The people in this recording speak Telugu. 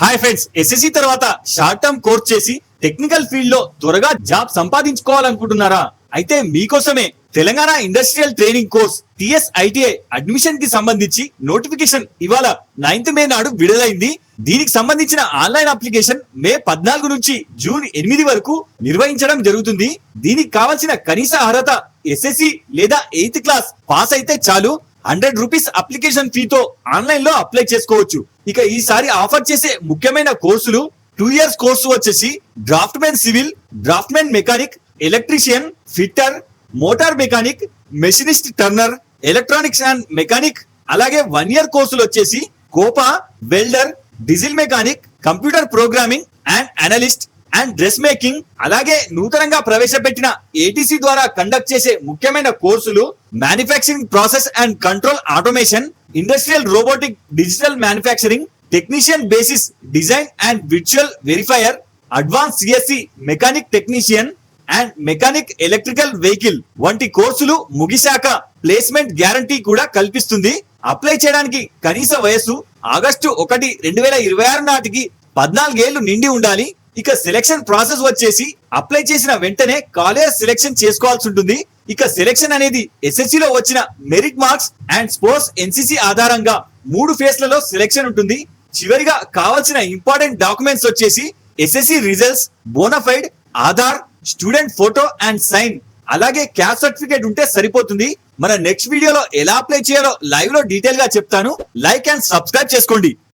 హాయ్ ఫ్రెండ్స్, ఎస్ఎస్సి తర్వాత షార్ట్ టర్మ్ కోర్స్ చేసి టెక్నికల్ ఫీల్డ్ లో త్వరగా జాబ్ సంపాదించుకోవాలనుకుంటున్నారా? అయితే మీకోసమే Telangana industrial training course TSITI admission కి సంబంధించి నోటిఫికేషన్ ఇవాళ 9th మే నాడు విడుదలైంది. దీనికి సంబంధించిన ఆన్లైన్ అప్లికేషన్ మే 14 నుంచి జూన్ 8 వరకు నిర్వహించడం జరుగుతుంది. దీనికి కావాల్సిన కనీస అర్హత SSC లేదా 8th క్లాస్ పాస్ అయితే చాలు. 100 రూపీస్ అప్లికేషన్ ఫీతో ఆన్లైన్ లో అప్లై చేసుకోవచ్చు. ఇక ఈసారి ఆఫర్ చేసే ముఖ్యమైన కోర్సులు 2 years కోర్సు వచ్చేసి draughtsmen civil, draughtsmen mechanic, electrician, fitter, motor mechanic, machinist Turner, electronics and mechanic. అలాగే 1 year కోర్సులు వచ్చేసి Copa, welder, diesel mechanic, computer programming and analyst and dress making. అలాగే నూతనంగా ప్రవేశపెట్టిన ATC ద్వారా కండక్ట్ చేసే ముఖ్యమైన కోర్సులు manufacturing process and control automation, industrial robotic digital manufacturing, technician basis design and virtual verifier, advance CSC mechanic technician and mechanic electrical vehicle వంటి కోర్సులు ముగిశాక ప్లేస్మెంట్ గ్యారంటీ కూడా కల్పిస్తుంది. అప్లై చేయడానికి కనీస వయస్సు ఆగస్టు 1, 2026 నాటికి 14 ఏళ్లు నిండి ఉండాలి. ఇక సెలక్షన్ ప్రాసెస్ వచ్చేసి అప్లై చేసిన వెంటనే కాలేజ్ సెలక్షన్ చేసుకోవాల్సి ఉంటుంది. ఇక సెలక్షన్ అనేది SSC లో వచ్చిన merit marks and sports NCC ఆధారంగా 3 ఫేజ్లలో సెలక్షన్ ఉంటుంది. చివరిగా కావాల్సిన ఇంపార్టెంట్ డాక్యుమెంట్స్ వచ్చేసి SSC results, bona fide, Aadhaar, student photo and sign, అలాగే క్యాస్ట్ సర్టిఫికేట్ ఉంటే సరిపోతుంది. మన నెక్స్ట్ వీడియోలో ఎలా అప్లై చేయాలో లైవ్ లో డీటెయిల్ గా చెప్తాను. లైక్ అండ్ సబ్స్క్రైబ్ చేసుకోండి.